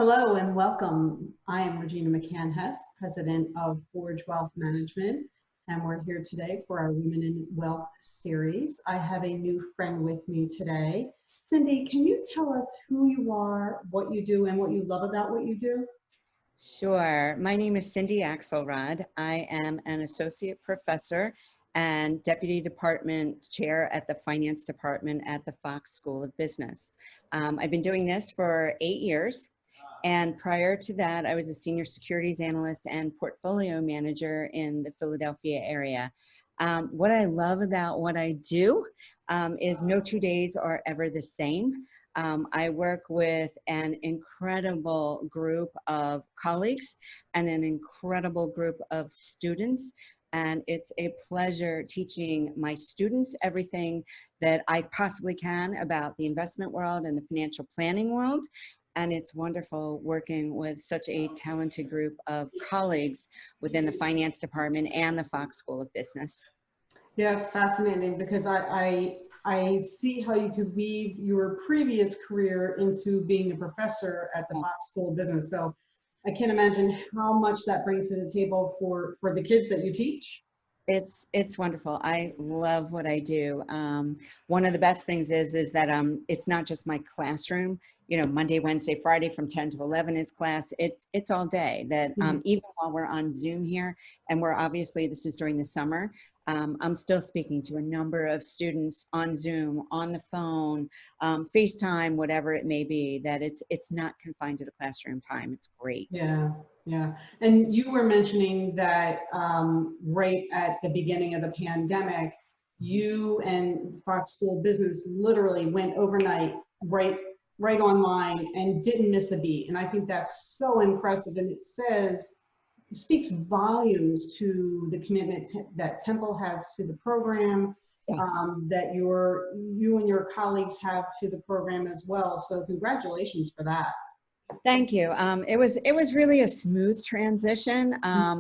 Hello and welcome. I am Regina McCann Hess, President of Forge Wealth Management, and we're here today for our Women in Wealth series. I have a new friend with me today. Cindy, can you tell us who you are, what you do, and what you love about what you do? Sure. My name is Cindy Axelrod. I am an associate professor and deputy department chair at the finance department at the Fox School of Business. I've been doing this for 8 years. And prior to that, I was a senior securities analyst and portfolio manager in the Philadelphia area. What I love about what I do is no 2 days are ever the same. I work with an incredible group of colleagues and an incredible group of students. And it's a pleasure teaching my students everything that I possibly can about the investment world and the financial planning world. And it's wonderful working with such a talented group of colleagues within the finance department and the Fox School of Business. Yeah, it's fascinating because I see how you could weave your previous career into being a professor at the Fox School of Business. So I can't imagine how much that brings to the table for the kids that you teach. It's wonderful. I love what I do. One of the best things is that it's not just my classroom. You know, Monday, Wednesday, Friday from 10 to 11 is class. It's all day. That even while we're on Zoom here, and we're obviously this is during the summer, I'm still speaking to a number of students on Zoom, on the phone, FaceTime, whatever it may be. That it's not confined to the classroom time. It's great. Yeah, yeah. And you were mentioning that right at the beginning of the pandemic, you and Fox School Business literally went overnight, right online, and didn't miss a beat. And I think that's so impressive. And it speaks volumes to the commitment that Temple has to the program, Yes. that you and your colleagues have to the program as well. So congratulations for that. Thank you. It was really a smooth transition.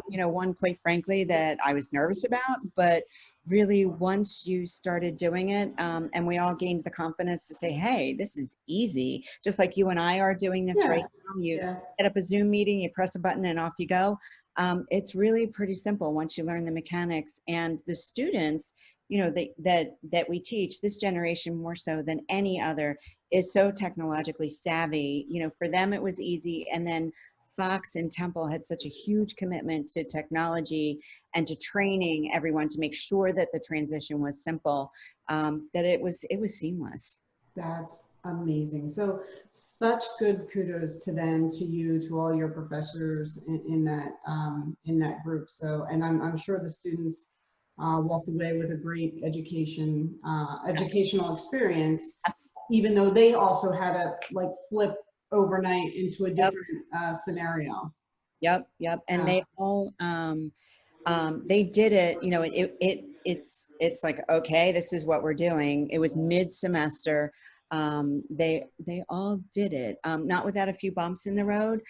You know, one quite frankly that I was nervous about, but really once you started doing it, and we all gained the confidence to say, "Hey, this is easy," just like you and I are doing this right now. You set up a Zoom meeting, you press a button, and off you go. It's really pretty simple once you learn the mechanics. And the students, you know, that we teach, this generation more so than any other, is so technologically savvy. You know, for them it was easy. And then Fox and Temple had such a huge commitment to technology and to training everyone to make sure that the transition was simple, that it was seamless. That's amazing. So such good kudos to them, to you, to all your professors in that group. So, and I'm sure the students walked away with a great educational experience, even though they also had to like flip overnight into a different scenario. Yep. And they all they did it. You know, it's like, okay, this is what we're doing. It was mid-semester. They all did it, not without a few bumps in the road,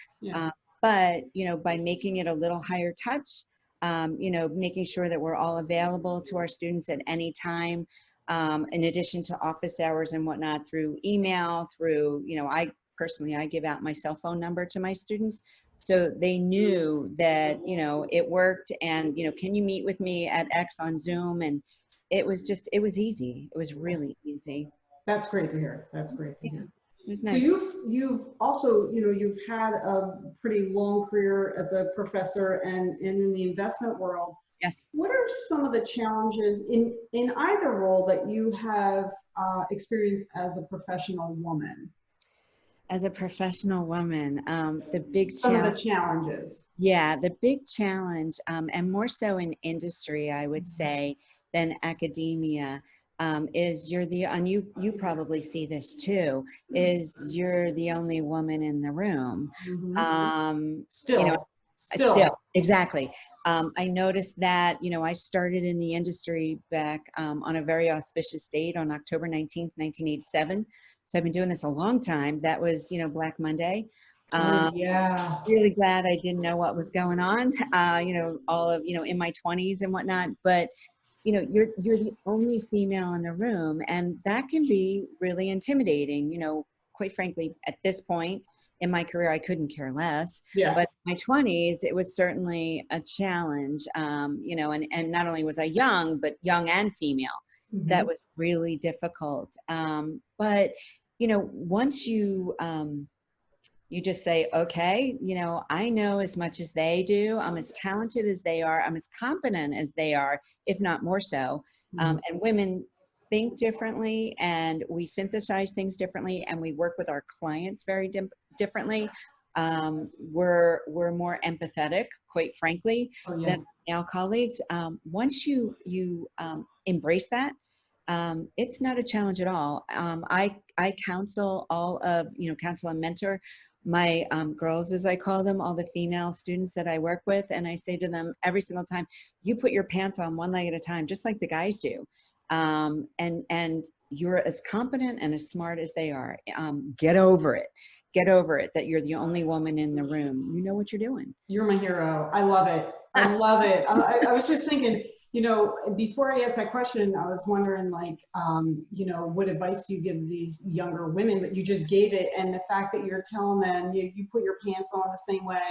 but you know, by making it a little higher touch, you know, making sure that we're all available to our students at any time, in addition to office hours and whatnot, through email, through, you know, I give out my cell phone number to my students. So they knew that, you know, it worked, and, you know, can you meet with me at X on Zoom? And it was easy. It was really easy. That's great to hear. That's great to hear. It was So nice. you've also, you know, you've had a pretty long career as a professor and in the investment world. Yes. What are some of the challenges in either role that you have experienced as a professional woman? As a professional woman, the big Some of the challenge. challenges. Yeah, the big challenge, and more so in industry, I would say, than academia, is and you probably see this too, is you're the only woman in the room. You know, still, exactly. I noticed that, you know, I started in the industry back on a very auspicious date on October 19th, 1987. So I've been doing this a long time. That was, you know, Black Monday. Really glad I didn't know what was going on, you know, all of, you know, in my 20s and whatnot. But, you know, you're the only female in the room, and that can be really intimidating. You know, quite frankly, at this point, in my career, I couldn't care less. Yeah. But in my 20s, it was certainly a challenge, you know, and not only was I young, but young and female. That Mhm. was really difficult. But, you know, once you just say, okay, you know, I know as much as they do. I'm as talented as they are. I'm as competent as they are, if not more so. Mhm. And women think differently, and we synthesize things differently, and we work with our clients very differently. We're more empathetic, quite frankly, Oh, yeah. than male colleagues. Once you embrace that, it's not a challenge at all. I counsel all of, you know, counsel and mentor my girls, as I call them, all the female students that I work with. And I say to them every single time, you put your pants on one leg at a time, just like the guys do. And you're as competent and as smart as they are. Get over it. Get over it that you're the only woman in the room. You know what you're doing. You're my hero. I love it. I love it. I was just thinking, you know, before I asked that question, I was wondering, like, you know, what advice do you give these younger women? But you just gave it, and the fact that you're telling them you put your pants on the same way,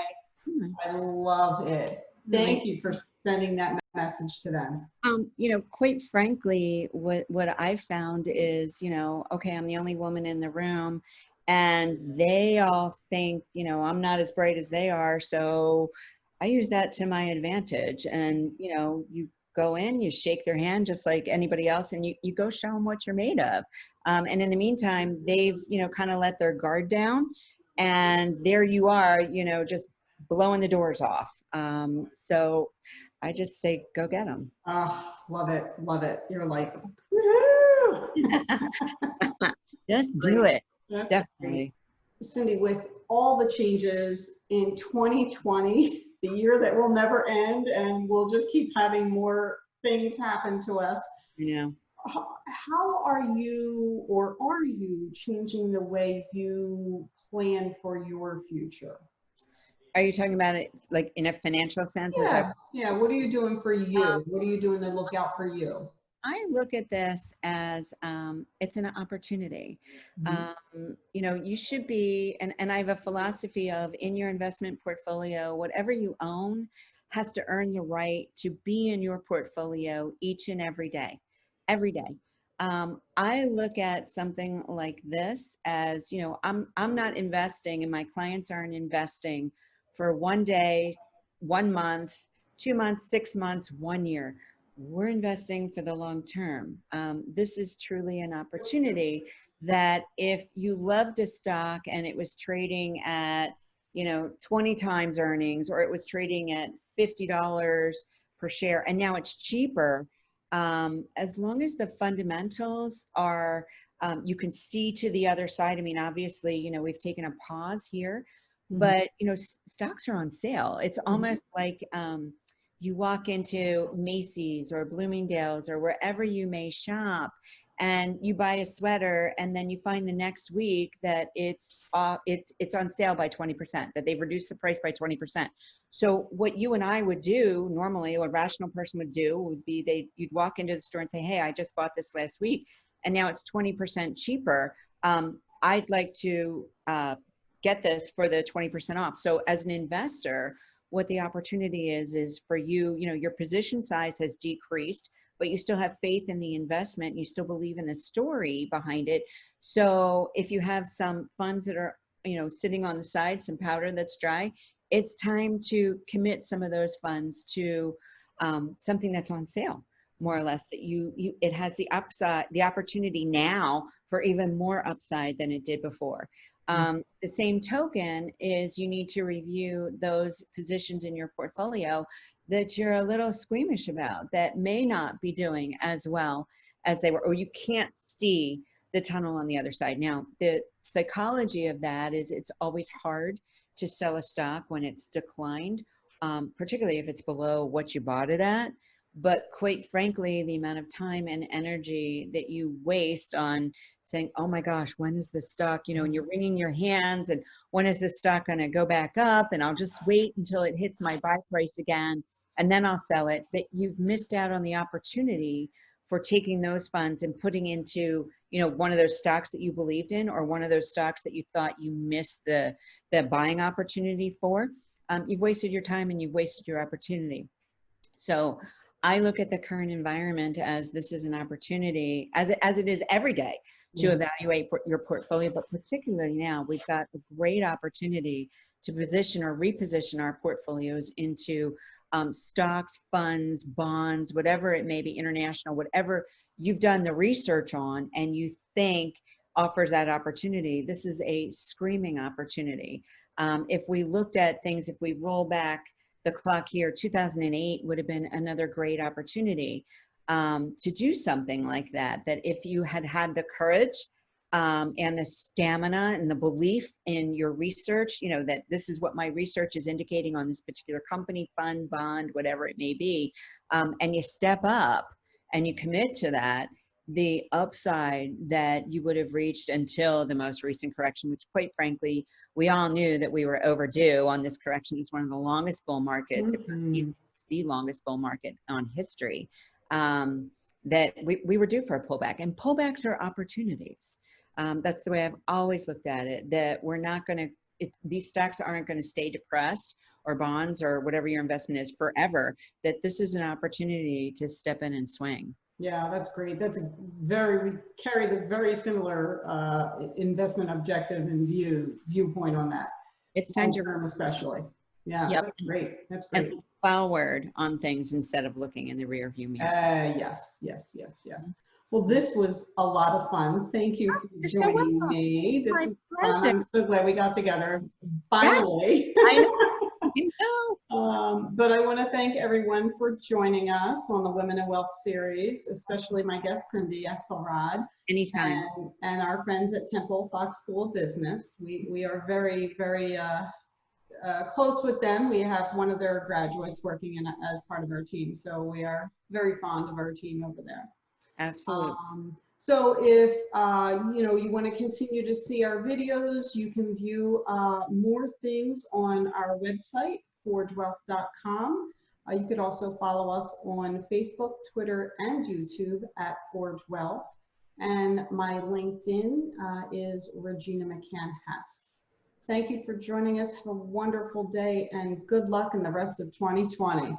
I love it. Really. Thank you for sending that message to them. You know, quite frankly, what I've found is, you know, okay, I'm the only woman in the room, and they all think, you know, I'm not as bright as they are, so I use that to my advantage. And you know, you go in, you shake their hand just like anybody else, and you go show them what you're made of. And in the meantime, they've, you know, kind of let their guard down, and there you are, you know, just blowing the doors off. So I just say, go get them. Oh, love it. Love it. You're like, woohoo! Just do Great. it. That's great. Definitely. Cindy, with all the changes in 2020, the year that will never end, and we'll just keep having more things happen to us, You know, how are you, or are you changing the way you plan for your future? are you talking about it like in a financial sense? Is that, Yeah, yeah. What are you doing for you? What are you doing to look out for you? I look at this as it's an opportunity. Mhm. You know, you should be, and I have a philosophy of in your investment portfolio, whatever you own has to earn the right to be in your portfolio each and every day, every day. I look at something like this as, you know, I'm not investing, and my clients aren't investing for one day, 1 month, 2 months, 6 months, 1 year. We're investing for the long term. This is truly an opportunity that if you loved a stock and it was trading at, you know, 20 times earnings, or it was trading at $50 per share, and now it's cheaper, as long as the fundamentals are, you can see to the other side. I mean, obviously, you know, we've taken a pause here, Mhm. but, you know, stocks are on sale. It's Mhm. almost like, you walk into Macy's or Bloomingdale's or wherever you may shop, and you buy a sweater, and then you find the next week that it's on sale by 20%, that they've reduced the price by 20%. So what you and I would do normally, what a rational person would do would be you'd walk into the store and say, hey, I just bought this last week and now it's 20% cheaper. I'd like to get this for the 20% off. So as an investor, what the opportunity is for you, you know, your position size has decreased, but you still have faith in the investment. You still believe in the story behind it. So if you have some funds that are, you know, sitting on the side, some powder that's dry, it's time to commit some of those funds to something that's on sale, more or less, that it has the upside, the opportunity now for even more upside than it did before. The same token is you need to review those positions in your portfolio that you're a little squeamish about, that may not be doing as well as they were, or you can't see the tunnel on the other side. Now, the psychology of that is it's always hard to sell a stock when it's declined, particularly if it's below what you bought it at. But quite frankly, the amount of time and energy that you waste on saying, oh my gosh, when is this stock, you know, and you're wringing your hands, and when is this stock going to go back up? And I'll just wait until it hits my buy price again, and then I'll sell it. But you've missed out on the opportunity for taking those funds and putting into, you know, one of those stocks that you believed in, or one of those stocks that you thought you missed the buying opportunity for, you've wasted your time and you've wasted your opportunity. So I look at the current environment as this is an opportunity, as it is every day, to evaluate your portfolio, but particularly now we've got a great opportunity to position or reposition our portfolios into stocks, funds, bonds, whatever it may be, international, whatever you've done the research on and you think offers that opportunity. This is a screaming opportunity. If we looked at things, if we roll back the clock here, 2008 would have been another great opportunity to do something like that. That if you had had the courage and the stamina and the belief in your research, you know, that this is what my research is indicating on this particular company, fund, bond, whatever it may be, and you step up and you commit to that, the upside that you would have reached until the most recent correction, which quite frankly, we all knew that we were overdue on this correction. It's one of the longest bull markets, if not even the longest bull market on history, that we were due for a pullback, and pullbacks are opportunities. That's the way I've always looked at it, that we're not going to, these stocks aren't going to stay depressed, or bonds or whatever your investment is, forever, that this is an opportunity to step in and swing. Yeah, that's great. That's a we carry the very similar investment objective and viewpoint on that. It's time to, especially. Yeah, that's great. That's great. And look forward on things instead of looking in the rear view mirror. Yes. Well, this was a lot of fun. Thank you for joining me. This is fun. I'm so glad we got together finally. Yeah, I know. But I want to thank everyone for joining us on the Women in Wealth series, especially my guest, Cindy Axelrod. Anytime. And our friends at Temple Fox School of Business. We are very, very close with them. We have one of their graduates working as part of our team. So we are very fond of our team over there. Absolutely. So if you want to continue to see our videos, you can view more things on our website, forgewealth.com. You could also follow us on Facebook, Twitter, and YouTube at Forge Wealth. And my LinkedIn is Regina McCann Hess. Thank you for joining us. Have a wonderful day and good luck in the rest of 2020.